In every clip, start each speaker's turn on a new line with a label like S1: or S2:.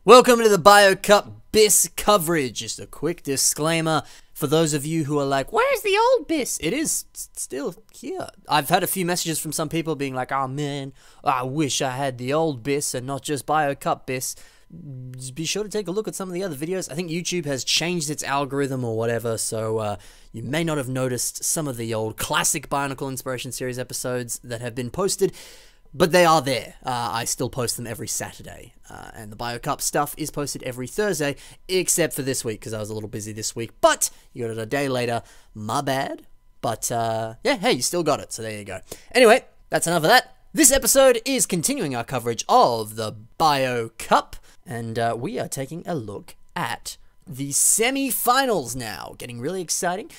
S1: Welcome to the BioCup BIS coverage. Just a quick disclaimer for those of you who are like, where's the old BIS? It is still here. I've had a few messages from some people being like, oh man, I wish I had the old BIS and not just BioCup BIS. Just be sure to take a look at some of the other videos. I think YouTube has changed its algorithm or whatever, so you may not have noticed some of the old classic Bionicle Inspiration Series episodes that have been posted. But they are there. I still post them every Saturday. And the BioCup stuff is posted every Thursday, except for this week, because I was a little busy this week. But you got it a day later. My bad. But, yeah, hey, you still got it, so there you go. Anyway, that's enough of that. This episode is continuing our coverage of the BioCup, and we are taking a look at the semi-finals now. Getting really exciting.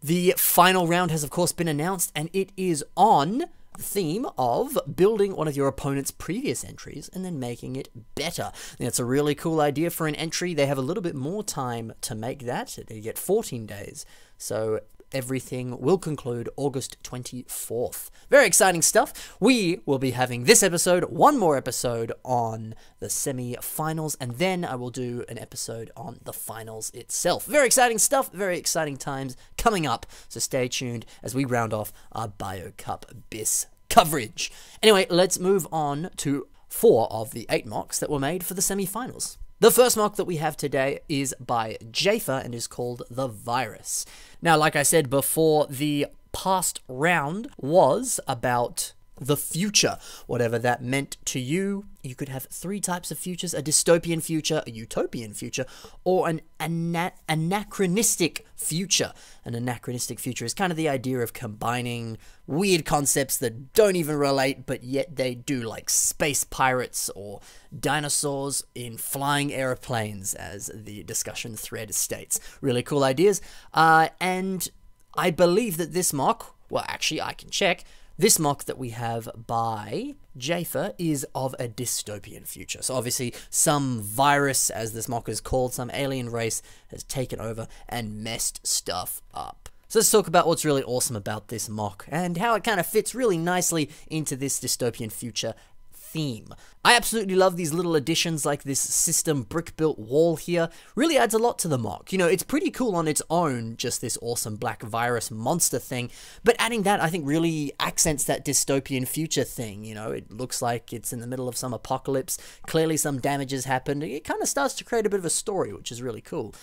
S1: The final round has, of course, been announced, and it is on the theme of building one of your opponent's previous entries and then making it better. It's a really cool idea for an entry. They have a little bit more time to make that. They get 14 days. So everything will conclude August 24th. Very exciting stuff. We will be having this episode, one more episode on the semi-finals, and then I will do an episode on the finals itself. Very exciting stuff, very exciting times coming up, so stay tuned as we round off our BioCup BIS coverage. Anyway, let's move on to 4 of the 8 mocks that were made for the semi-finals. The first mock that we have today is by Jafer and is called The Virus. Now, like I said before, the past round was about the future, whatever that meant to you. You could have 3 types of futures: a dystopian future, a utopian future, or an anachronistic future. An anachronistic future is kind of the idea of combining weird concepts that don't even relate, but yet they do, like space pirates or dinosaurs in flying airplanes, as the discussion thread states. Really cool ideas. And I believe that this mock, well, actually, I can check. This mock that we have by Jafer is of a dystopian future. So obviously some virus, as this mock is called, some alien race has taken over and messed stuff up. So let's talk about what's really awesome about this mock and how it kind of fits really nicely into this dystopian future theme. I absolutely love these little additions, like this system brick-built wall here. Really adds a lot to the mock. You know, it's pretty cool on its own, just this awesome black virus monster thing, but adding that, I think, really accents that dystopian future thing. You know, it looks like it's in the middle of some apocalypse. Clearly some damage has happened. It kind of starts to create a bit of a story, which is really cool.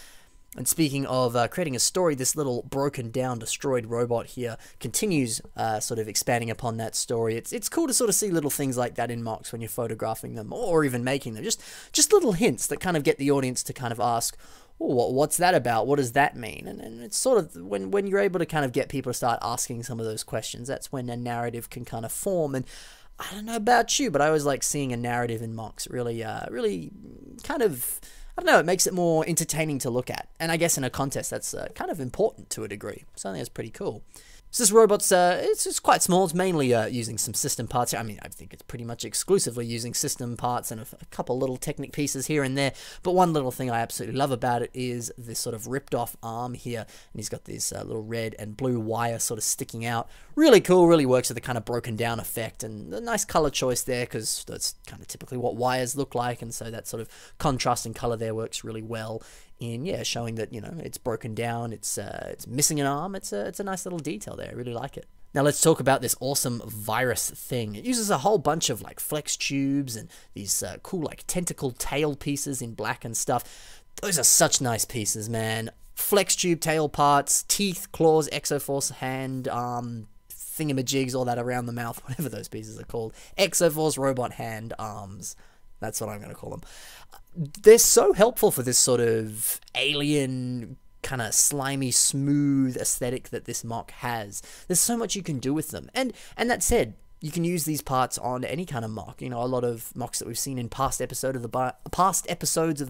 S1: And speaking of creating a story, this little broken down, destroyed robot here continues sort of expanding upon that story. It's cool to sort of see little things like that in mocks when you're photographing them or even making them. Just little hints that kind of get the audience to kind of ask, oh, what's that about? What does that mean? And it's sort of when you're able to kind of get people to start asking some of those questions, that's when a narrative can kind of form. And I don't know about you, but I always like seeing a narrative in mocks. Really kind of, I don't know, it makes it more entertaining to look at. And I guess in a contest, that's kind of important to a degree. So I think that's pretty cool. So this robot's, it's quite small. It's mainly using some system parts. I mean, I think it's pretty much exclusively using system parts and a couple little Technic pieces here and there. But one little thing I absolutely love about it is this sort of ripped off arm here. And he's got this little red and blue wire sort of sticking out. Really cool, really works with the kind of broken down effect. And a nice color choice there, because that's kind of typically what wires look like. And so that sort of contrasting color there works really well in, yeah, showing that, you know, it's broken down, it's missing an arm. It's a nice little detail there. I really like it. Now let's talk about this awesome virus thing. It uses a whole bunch of like flex tubes and these cool like tentacle tail pieces in black and stuff. Those are such nice pieces, man. Flex tube tail parts, teeth, claws, exoforce, hand, arm, thingamajigs, all that around the mouth, whatever those pieces are called. Exoforce, robot hand, arms. That's what I'm going to call them. They're so helpful for this sort of alien, kind of slimy, smooth aesthetic that this mock has. There's so much you can do with them. And that said, you can use these parts on any kind of mock. You know, a lot of mocks that we've seen in past episodes of the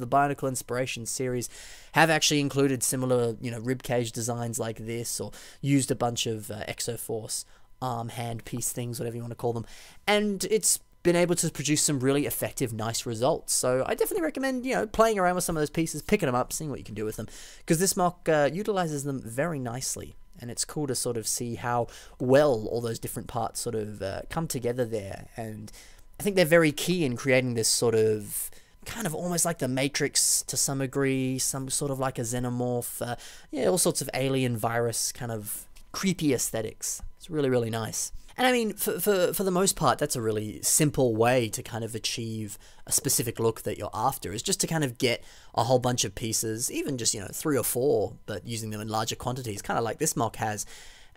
S1: Bionicle Inspiration series have actually included similar, you know, ribcage designs like this, or used a bunch of Exoforce arm, hand piece things, whatever you want to call them. And it's been able to produce some really effective, nice results. So I definitely recommend, you know, playing around with some of those pieces, picking them up, seeing what you can do with them, because this mock utilizes them very nicely. And it's cool to sort of see how well all those different parts sort of come together there. And I think they're very key in creating this sort of kind of almost like the Matrix to some degree, some sort of like a xenomorph, yeah, all sorts of alien virus kind of creepy aesthetics. It's really, really nice. And I mean, for the most part, that's a really simple way to kind of achieve a specific look that you're after, is just to kind of get a whole bunch of pieces, even just, 3 or 4, but using them in larger quantities, kind of like this mock has,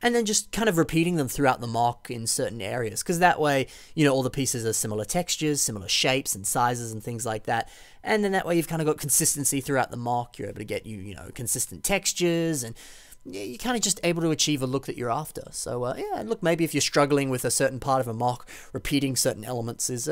S1: and then just kind of repeating them throughout the mock in certain areas, because that way, all the pieces are similar textures, similar shapes and sizes and things like that, and then that way you've kind of got consistency throughout the mock. You're able to get, consistent textures, and you're kind of just able to achieve a look that you're after. So, yeah, look, maybe if you're struggling with a certain part of a mock, repeating certain elements is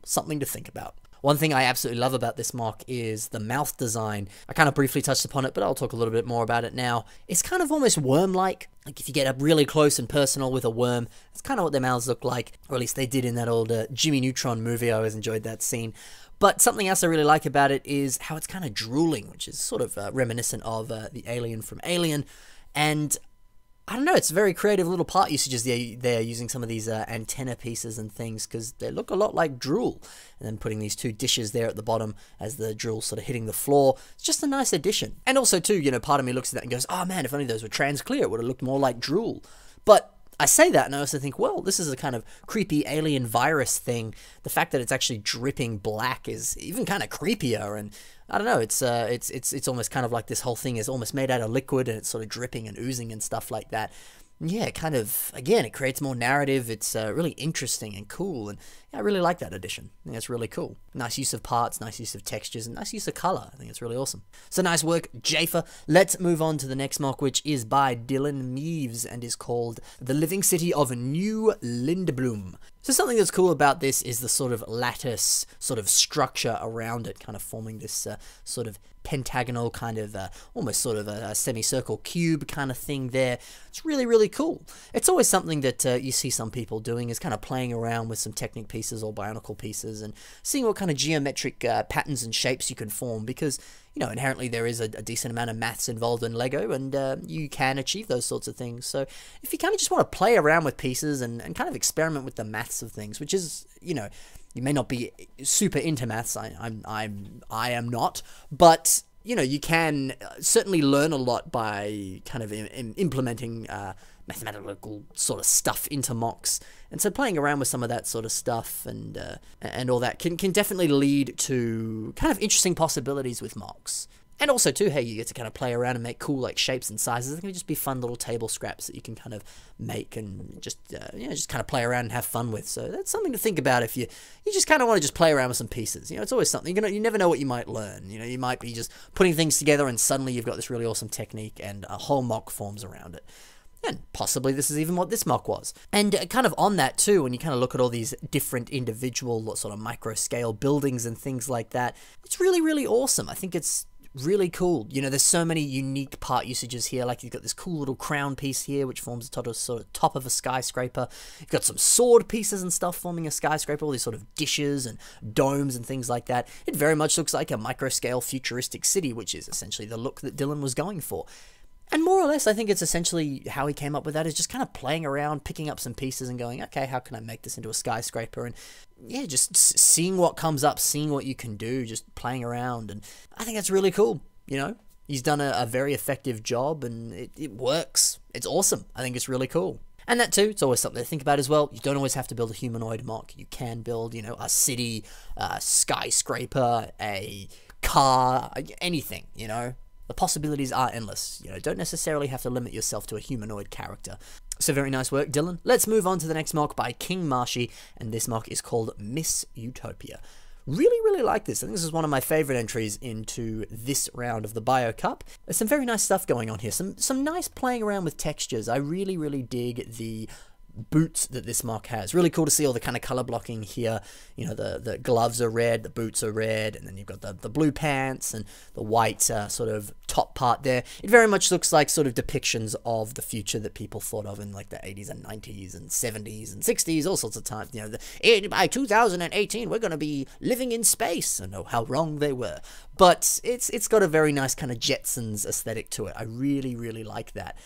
S1: something to think about. One thing I absolutely love about this mock is the mouth design. I kind of briefly touched upon it, but I'll talk a little bit more about it now. It's kind of almost worm-like. Like if you get up really close and personal with a worm, it's kind of what their mouths look like, or at least they did in that old Jimmy Neutron movie. I always enjoyed that scene. But something else I really like about it is how it's kind of drooling, which is sort of reminiscent of the alien from Alien. And I don't know, it's a very creative little part usages they're using some of these antenna pieces and things, because they look a lot like drool. And then putting these 2 dishes there at the bottom as the drool sort of hitting the floor. It's just a nice addition. And also too, part of me looks at that and goes, oh man, if only those were trans clear, it would have looked more like drool. But I say that and I also think, well, this is a kind of creepy alien virus thing. The fact that it's actually dripping black is even kind of creepier, and I don't know, it's almost kind of like this whole thing is almost made out of liquid and it's sort of dripping and oozing and stuff like that. Yeah, kind of, again, it creates more narrative. It's really interesting and cool, and yeah, I really like that addition. I think it's really cool. Nice use of parts, nice use of textures, and nice use of color. I think it's really awesome. So nice work, Jafer. Let's move on to the next mock, which is by Dylan Meaves and is called The Living City of New Lindblom. So something that's cool about this is the sort of lattice sort of structure around it, kind of forming this sort of pentagonal kind of almost sort of a semicircle cube kind of thing there. It's really, really cool. It's always something that you see some people doing, is kind of playing around with some Technic pieces or Bionicle pieces and seeing what kind of geometric patterns and shapes you can form, because inherently there is a decent amount of maths involved in Lego, and you can achieve those sorts of things. So if you kind of just want to play around with pieces and kind of experiment with the maths of things, which is, you may not be super into maths, I am not, but you can certainly learn a lot by kind of implementing mathematical sort of stuff into mocks. And so playing around with some of that sort of stuff and all that can definitely lead to kind of interesting possibilities with mocks. And also too, hey, you get to kind of play around and make cool like shapes and sizes. They can just be fun little table scraps that you can kind of make and just just kind of play around and have fun with. So that's something to think about if you just kind of want to just play around with some pieces. It's always something. You never know what you might learn. You might be just putting things together and suddenly you've got this really awesome technique and a whole mock forms around it. And possibly this is even what this mock was. And kind of on that too, when you kind of look at all these different individual sort of micro scale buildings and things like that, it's really, really awesome. I think it's really cool. There's so many unique part usages here. Like you've got this cool little crown piece here, which forms the sort of top of a skyscraper. You've got some sword pieces and stuff forming a skyscraper, all these sort of dishes and domes and things like that. It very much looks like a micro-scale futuristic city, which is essentially the look that Dylan was going for. And more or less, I think it's essentially how he came up with that, is just kind of playing around, picking up some pieces and going, okay, how can I make this into a skyscraper? And yeah, just seeing what comes up, seeing what you can do, just playing around. And I think that's really cool, He's done a very effective job and it works. It's awesome. I think it's really cool. And that too, it's always something to think about as well. You don't always have to build a humanoid mock. You can build, a city, a skyscraper, a car, anything, The possibilities are endless. Don't necessarily have to limit yourself to a humanoid character. So very nice work, Dylan. Let's move on to the next mock by King Marshy, and this mock is called Miss Utopia. Really, really like this. I think this is one of my favorite entries into this round of the Bio Cup. There's some very nice stuff going on here. Some nice playing around with textures. I really, really dig the boots that this mock has. Really cool to see all the kind of color blocking here. The gloves are red, the boots are red, and then you've got the blue pants and the white sort of top part there. It very much looks like sort of depictions of the future that people thought of in like the 80s and 90s and 70s and 60s, all sorts of times. By 2018 we're going to be living in space. I know how wrong they were, but it's got a very nice kind of Jetsons aesthetic to it. I really, really like that.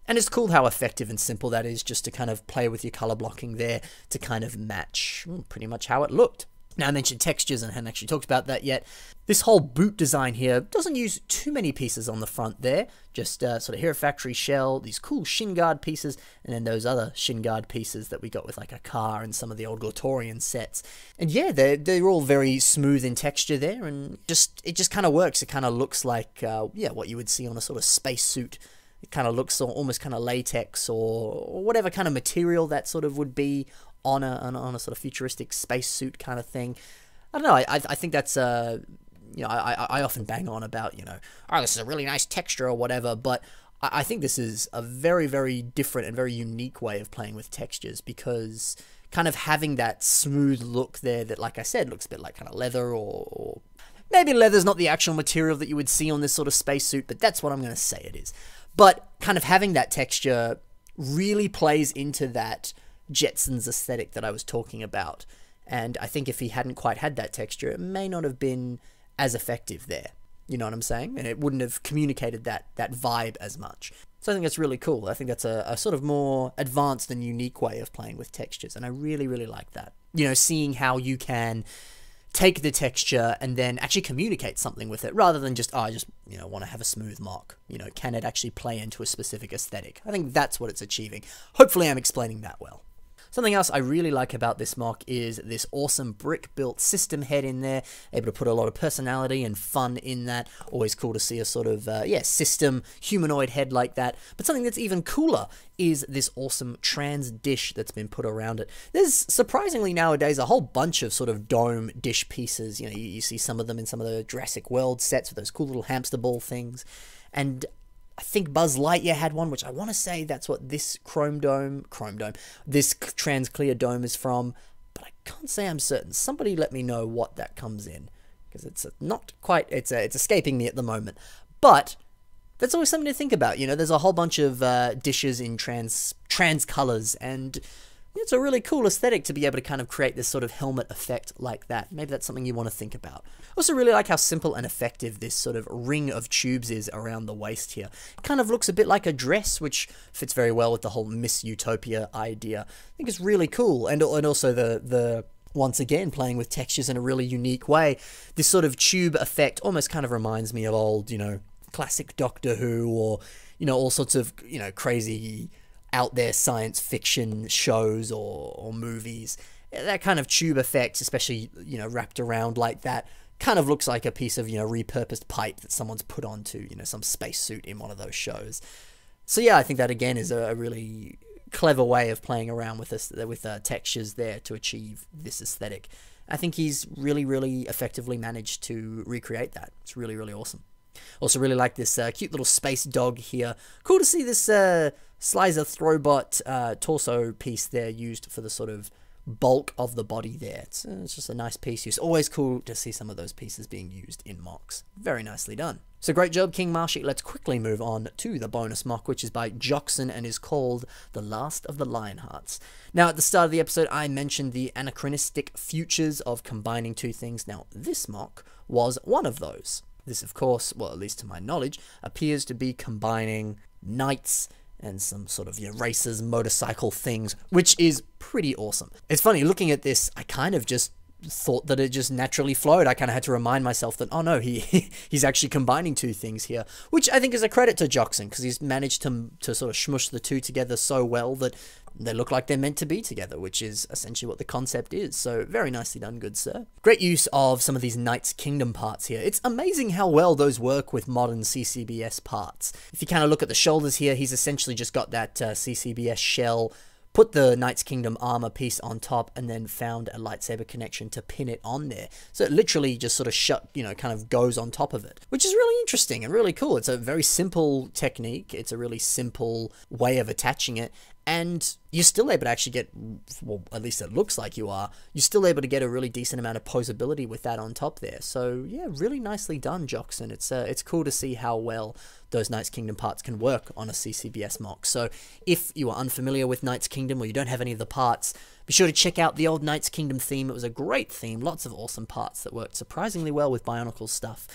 S1: And it's cool how effective and simple that is, just to kind of play with your color blocking there to kind of match pretty much how it looked. Now, I mentioned textures and hadn't actually talked about that yet. This whole boot design here doesn't use too many pieces on the front there. Just sort of Hero Factory shell, these cool shin guard pieces, and then those other shin guard pieces that we got with like a car and some of the old Glotorian sets. And yeah, they're all very smooth in texture there, and it just kind of works. It kind of looks like, yeah, what you would see on a sort of spacesuit. It kind of looks almost kind of latex or whatever kind of material that sort of would be on a sort of futuristic spacesuit kind of thing. I don't know. I think that's you know, I often bang on about, you know, oh, this is a really nice texture or whatever, but I think this is a very, very different and very unique way of playing with textures, because kind of having that smooth look there that, like I said, looks a bit like kind of leather, or maybe leather's not the actual material that you would see on this sort of spacesuit, but that's what I'm going to say it is. But kind of having that texture really plays into that Jetsons aesthetic that I was talking about. And I think if he hadn't quite had that texture, it may not have been as effective there. You know what I'm saying? And it wouldn't have communicated that vibe as much. So I think that's really cool. I think that's a sort of more advanced and unique way of playing with textures. And I really, really like that. You know, seeing how you can take the texture and then actually communicate something with it, rather than just, oh, I just, you know, want to have a smooth mock. You know, can it actually play into a specific aesthetic? I think that's what it's achieving. Hopefully I'm explaining that well. Something else I really like about this mock is this awesome brick-built system head in there, able to put a lot of personality and fun in that. Always cool to see a sort of, yeah, system humanoid head like that. But something that's even cooler is this awesome trans dish that's been put around it. There's, surprisingly nowadays, a whole bunch of sort of dome dish pieces. You know, you see some of them in some of the Jurassic World sets with those cool little hamster ball things. And I think Buzz Lightyear had one, which I want to say that's what this this trans clear dome is from, but I can't say I'm certain. Somebody let me know what that comes in, because it's not quite, it's escaping me at the moment. But that's always something to think about. You know, there's a whole bunch of dishes in trans colors, and it's a really cool aesthetic to be able to kind of create this sort of helmet effect like that. Maybe that's something you want to think about. Also really like how simple and effective this sort of ring of tubes is around the waist here. It kind of looks a bit like a dress, which fits very well with the whole Miss Utopia idea. I think it's really cool. And also the once again, playing with textures in a really unique way. This sort of tube effect almost kind of reminds me of old, you know, classic Doctor Who, or, you know, all sorts of, you know, crazy out there science fiction shows or movies. That kind of tube effect, especially, you know, wrapped around like that, kind of looks like a piece of, you know, repurposed pipe that someone's put onto, you know, some spacesuit in one of those shows. So yeah, I think that again is a really clever way of playing around with this, with textures there to achieve this aesthetic. I think he's really, really effectively managed to recreate that. It's really, really awesome. Also really like this cute little space dog here. Cool to see this Slicer Throwbot torso piece there used for the sort of bulk of the body there. It's just a nice piece use. Always cool to see some of those pieces being used in mocks. Very nicely done. So great job, King Marshy. Let's quickly move on to the bonus mock, which is by Joxon and is called The Last of the Lionhearts. Now, at the start of the episode, I mentioned the anachronistic futures of combining two things. Now, this mock was one of those. This, of course, well, at least to my knowledge, appears to be combining knights and some sort of, you know, racers, motorcycle things, which is pretty awesome. It's funny, looking at this, I kind of just thought that it just naturally flowed. I kind of had to remind myself that, oh no, he's actually combining two things here, which I think is a credit to Joxon, because he's managed to sort of smush the two together so well that they look like they're meant to be together, which is essentially what the concept is. So very nicely done, good sir. Great use of some of these Knights Kingdom parts here. It's amazing how well those work with modern CCBS parts. If you kind of look at the shoulders here, he's essentially just got that CCBS shell, put the Knights Kingdom armor piece on top, and then found a lightsaber connection to pin it on there. So it literally just sort of kind of goes on top of it, which is really interesting and really cool. It's a very simple technique. It's a really simple way of attaching it. And you're still able to actually get, well, at least it looks like you're still able to get a really decent amount of posability with that on top there. So yeah, really nicely done, Joxon. It's cool to see how well those Knights Kingdom parts can work on a CCBS mock. So if you are unfamiliar with Knights Kingdom or you don't have any of the parts, be sure to check out the old Knights Kingdom theme. It was a great theme, lots of awesome parts that worked surprisingly well with Bionicle stuff.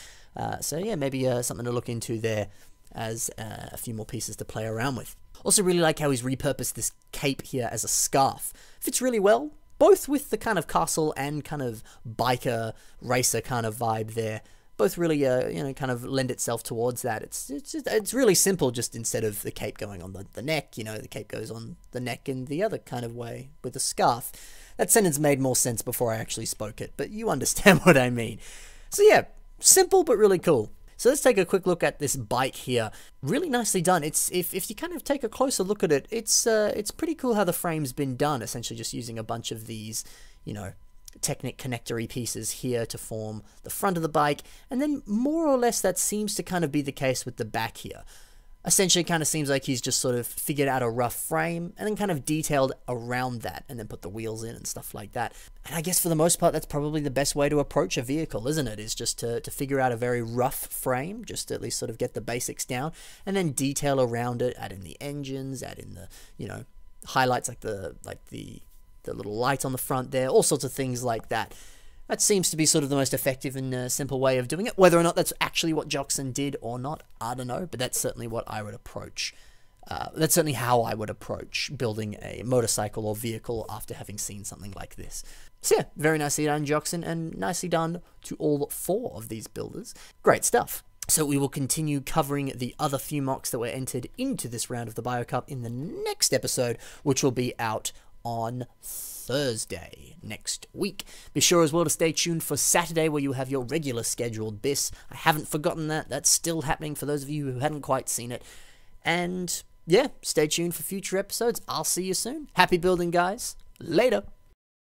S1: So yeah, maybe something to look into there as a few more pieces to play around with. Also really like how he's repurposed this cape here as a scarf. Fits really well. both with the kind of castle and kind of biker racer kind of vibe there. Both really, kind of lend itself towards that. It's really simple. Just instead of the cape going on the neck, the cape goes on the neck in the other kind of way with a scarf. That sentence made more sense before I actually spoke it, but you understand what I mean. So yeah, simple but really cool. So let's take a quick look at this bike here. Really nicely done. It's if you kind of take a closer look at it, it's pretty cool how the frame's been done. Essentially, just using a bunch of these, Technic connectory pieces here to form the front of the bike, and then more or less that seems to kind of be the case with the back here. Essentially, it kind of seems like he's just sort of figured out a rough frame and then kind of detailed around that and then put the wheels in and stuff like that. And I guess for the most part, that's probably the best way to approach a vehicle, isn't it? Is just to figure out a very rough frame, just to at least sort of get the basics down, and then detail around it, add in the engines, add in the, highlights like the little light on the front there, all sorts of things like that. That seems to be sort of the most effective and simple way of doing it. Whether or not that's actually what Joxon did or not, I don't know, but that's certainly what I would approach. That's certainly how I would approach building a motorcycle or vehicle after having seen something like this. So yeah, very nicely done, Joxon, and nicely done to all 4 of these builders. Great stuff. So we will continue covering the other few mocks that were entered into this round of the BioCup in the next episode, which will be out on Thursday next week. Be sure as well to stay tuned for Saturday, where you have your regular scheduled BIS. I haven't forgotten that. That's still happening for those of you who hadn't quite seen it. And yeah, stay tuned for future episodes. I'll see you soon. Happy building, guys. Later.